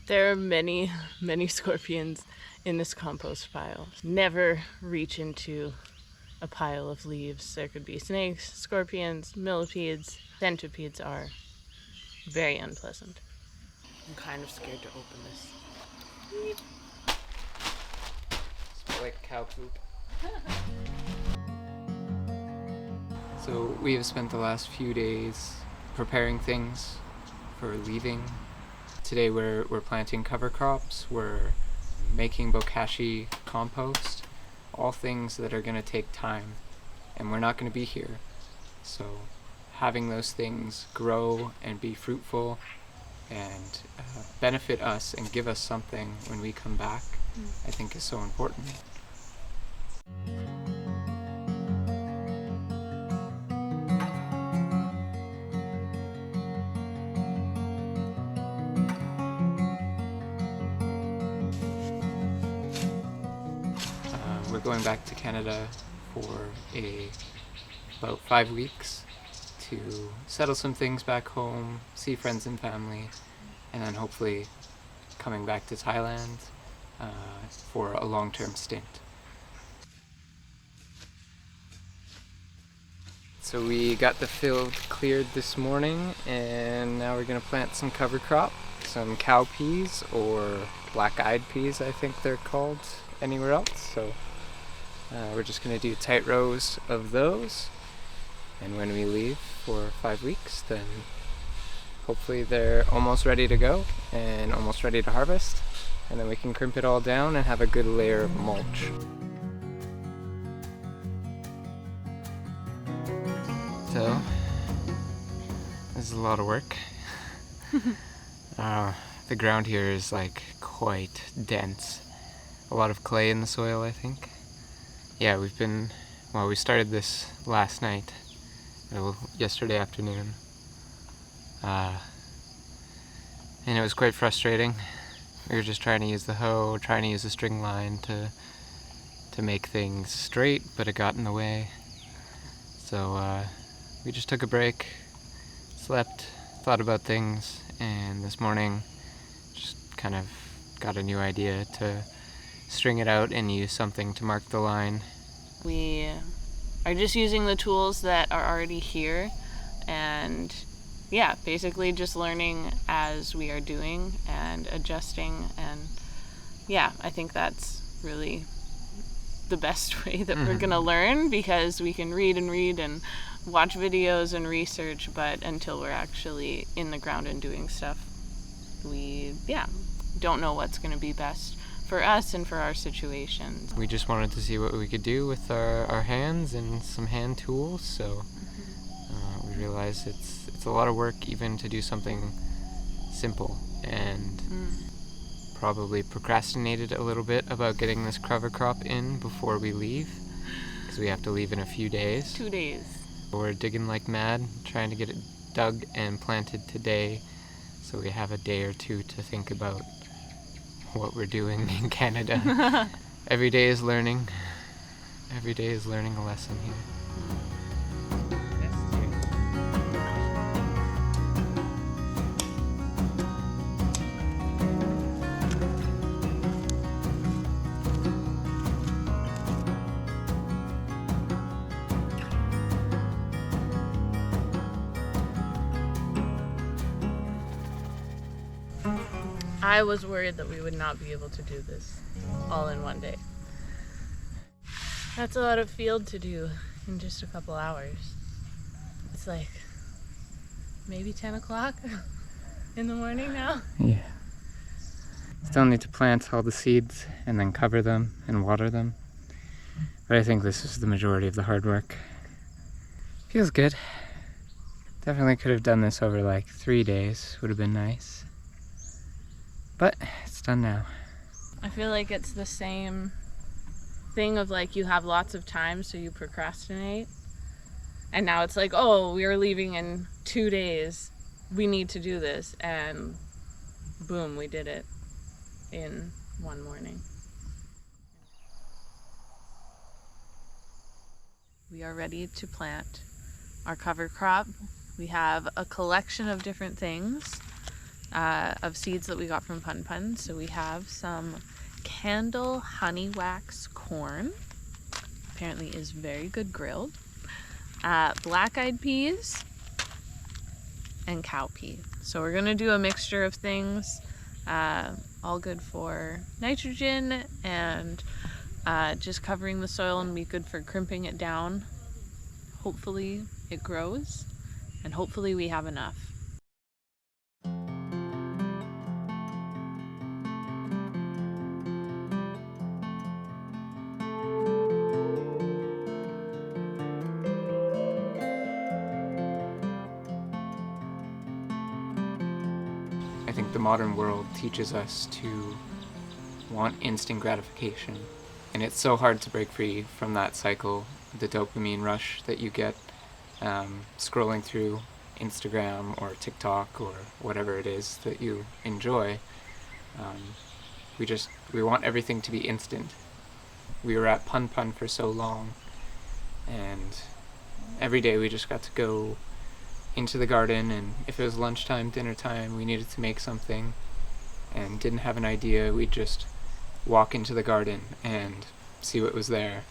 There are many, many scorpions in this compost pile. Never reach into a pile of leaves. There could be snakes, scorpions, millipedes. Centipedes are very unpleasant. I'm kind of scared to open this. Smells like cow poop. So we have spent the last few days preparing things for leaving. Today we're planting cover crops, we're making bokashi compost, all things that are going to take time, and we're not going to be here. So having those things grow and be fruitful and benefit us and give us something when we come back, I think is so important. We're going back to Canada for about 5 weeks to settle some things back home, see friends and family, and then hopefully coming back to Thailand for a long-term stint. So we got the field cleared this morning, and now we're going to plant some cover crop, some cow peas, or black-eyed peas I think they're called anywhere else. So we're just going to do tight rows of those, and when we leave for 5 weeks, then hopefully they're almost ready to go and almost ready to harvest, and then we can crimp it all down and have a good layer of mulch. So, this is a lot of work. The ground here is like quite dense. A lot of clay in the soil, I think. Yeah, we started this last night, yesterday afternoon, and it was quite frustrating. We were just trying to use the hoe, trying to use the string line to make things straight, but it got in the way. So we just took a break, slept, thought about things, and this morning just kind of got a new idea to string it out and use something to mark the line. We are just using the tools that are already here, and yeah, basically just learning as we are doing and adjusting, and yeah, I think that's really the best way that we're gonna learn, because we can read and watch videos and research, but until we're actually in the ground and doing stuff, we don't know what's gonna be best for us and for our situations. We just wanted to see what we could do with our hands and some hand tools, so we realized it's a lot of work even to do something simple, and probably procrastinated a little bit about getting this cover crop in before we leave, because we have to leave in a few days. 2 days. We're digging like mad, trying to get it dug and planted today, so we have a day or two to think about what we're doing in Canada. Every day is learning. Every day is learning a lesson here. I was worried that we would not be able to do this all in one day. That's a lot of field to do in just a couple hours. It's like maybe 10 o'clock in the morning now. Yeah. Still need to plant all the seeds and then cover them and water them. But I think this is the majority of the hard work. Feels good. Definitely could have done this over like 3 days, would have been nice. But it's done now. I feel like it's the same thing of like you have lots of time, so you procrastinate. And now it's like, oh, we are leaving in 2 days. We need to do this. And boom, we did it in one morning. We are ready to plant our cover crop. We have a collection of different things of seeds that we got from Pun Pun. So we have some candle honey wax corn. Apparently is very good grilled. Black-eyed peas and cowpea. So we're gonna do a mixture of things, all good for nitrogen and just covering the soil, and be good for crimping it down. Hopefully it grows, and hopefully we have enough. I think the modern world teaches us to want instant gratification, and it's so hard to break free from that cycle, the dopamine rush that you get scrolling through Instagram or TikTok or whatever it is that you enjoy. We want everything to be instant. We were at Pun Pun for so long, and every day we just got to go into the garden, and if it was lunchtime, dinner time, we needed to make something and didn't have an idea, we'd just walk into the garden and see what was there.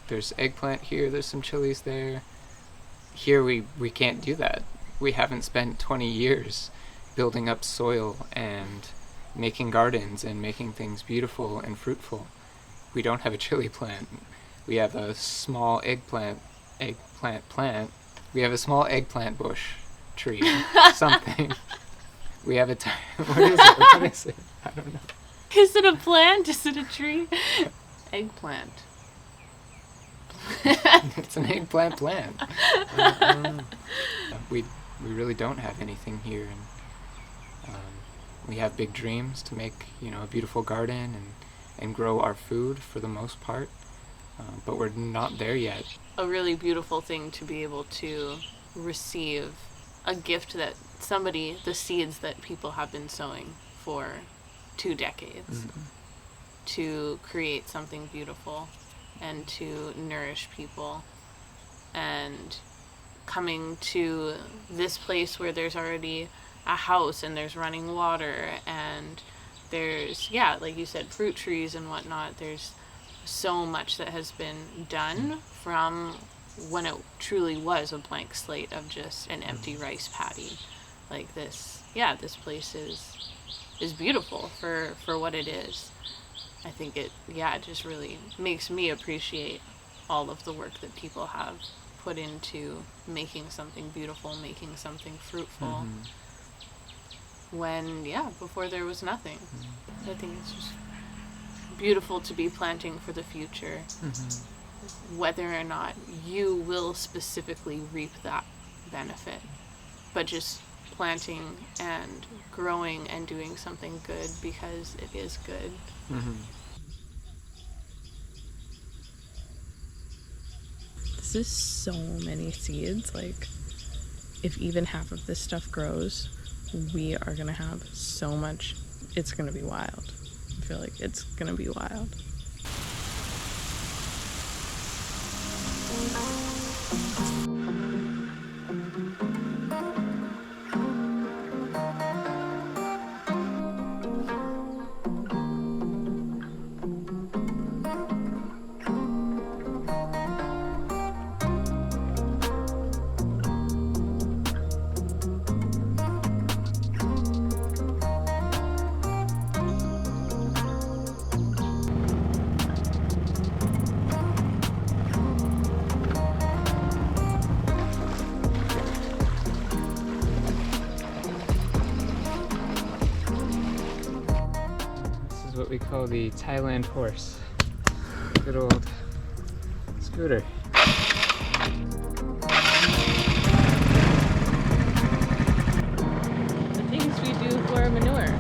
There's eggplant here, there's some chilies there. Here we can't do that. We haven't spent 20 years building up soil and making gardens and making things beautiful and fruitful. We don't have a chili plant. We have a small eggplant plant. We have a small eggplant bush tree, something. We have what is it? What is it? I don't know. Is it a plant? Is it a tree? Eggplant. It's an eggplant plant. I don't know. We really don't have anything here, and we have big dreams to make a beautiful garden and grow our food for the most part, but we're not there yet. A really beautiful thing to be able to receive a gift that the seeds that people have been sowing for 2 decades, Mm-hmm. to create something beautiful and to nourish people, and coming to this place where there's already a house and there's running water and there's, like you said, fruit trees and whatnot. There's so much that has been done from when it truly was a blank slate of just an empty rice paddy. Like this place is beautiful for what it is. I think it just really makes me appreciate all of the work that people have put into making something beautiful, making something fruitful. When before there was nothing. I think it's just beautiful to be planting for the future. Whether or not you will specifically reap that benefit, but just planting and growing and doing something good because it is good. This is so many seeds. Like, if even half of this stuff grows, we are gonna have so much. It's gonna be wild. I feel like it's gonna be wild. What we call the Thailand horse. Good old scooter. The things we do for manure.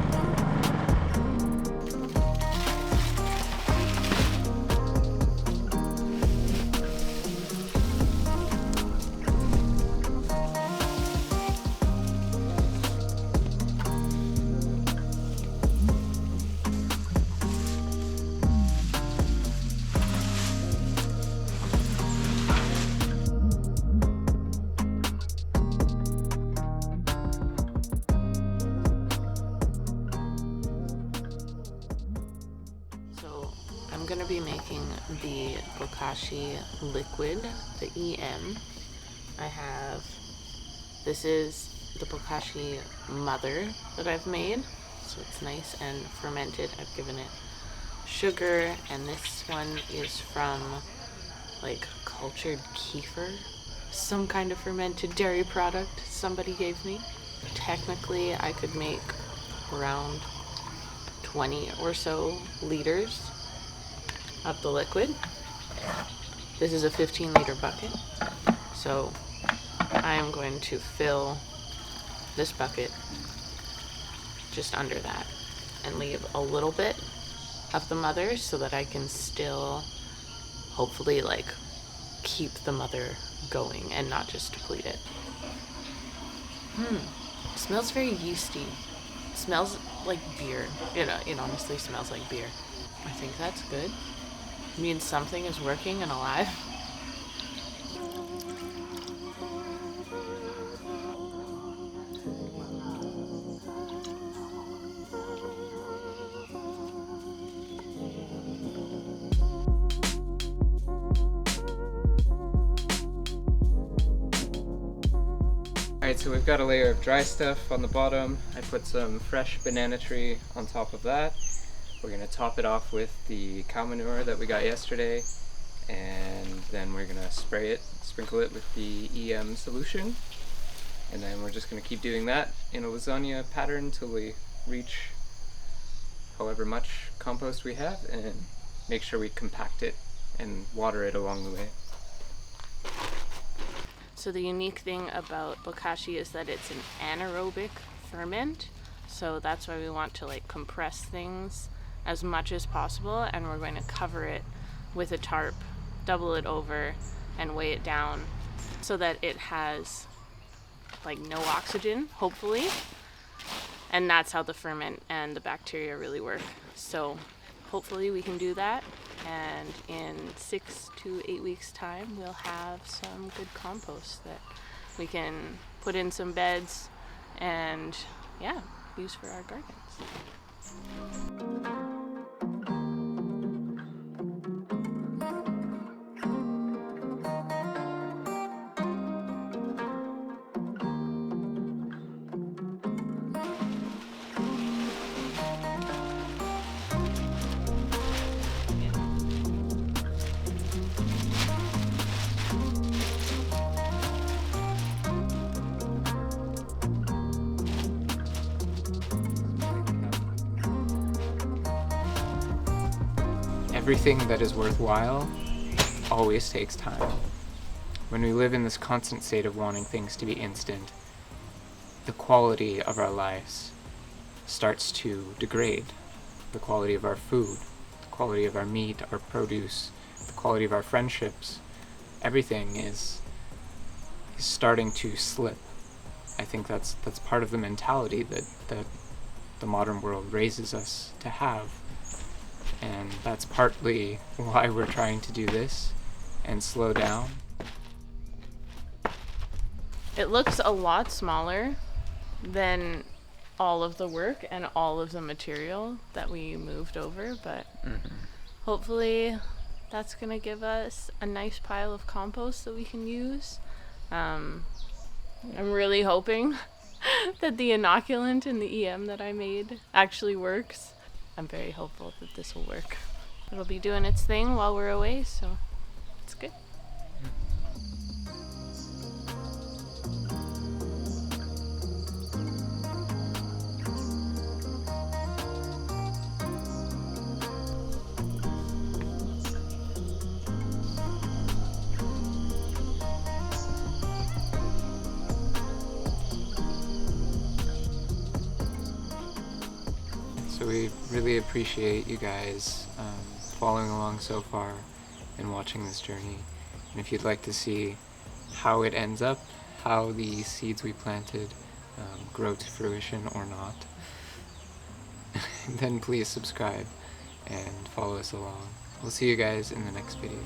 I'm going to be making the bokashi liquid, the EM. This is the bokashi mother that I've made, so it's nice and fermented. I've given it sugar, and this one is from like cultured kefir, some kind of fermented dairy product somebody gave me. Technically, I could make around 20 or so liters of the liquid. This is a 15-liter bucket, so I am going to fill this bucket just under that and leave a little bit of the mother so that I can still hopefully like keep the mother going and not just deplete it. It smells very yeasty. It smells like beer. It honestly smells like beer. I think that's good. It means something is working and alive. Alright, so we've got a layer of dry stuff on the bottom. I put some fresh banana tree on top of that. We're going to top it off with the cow manure that we got yesterday, and then we're going to sprinkle it with the EM solution, and then we're just going to keep doing that in a lasagna pattern till we reach however much compost we have, and make sure we compact it and water it along the way. So the unique thing about bokashi is that it's an anaerobic ferment, so that's why we want to like compress things as much as possible, and we're going to cover it with a tarp, double it over, and weigh it down so that it has like no oxygen, hopefully, and that's how the ferment and the bacteria really work. So hopefully we can do that, and in 6 to 8 weeks time we'll have some good compost that we can put in some beds and use for our gardens. Everything that is worthwhile always takes time. When we live in this constant state of wanting things to be instant, the quality of our lives starts to degrade. The quality of our food, the quality of our meat, our produce, the quality of our friendships, everything is starting to slip. I think that's part of the mentality that the modern world raises us to have. And that's partly why we're trying to do this and slow down. It looks a lot smaller than all of the work and all of the material that we moved over, but hopefully that's going to give us a nice pile of compost that we can use. I'm really hoping that the inoculant in the EM that I made actually works. I'm very hopeful that this will work. It'll be doing its thing while we're away, so it's good. So we really appreciate you guys following along so far and watching this journey. And if you'd like to see how it ends up, how the seeds we planted grow to fruition or not, then please subscribe and follow us along. We'll see you guys in the next video.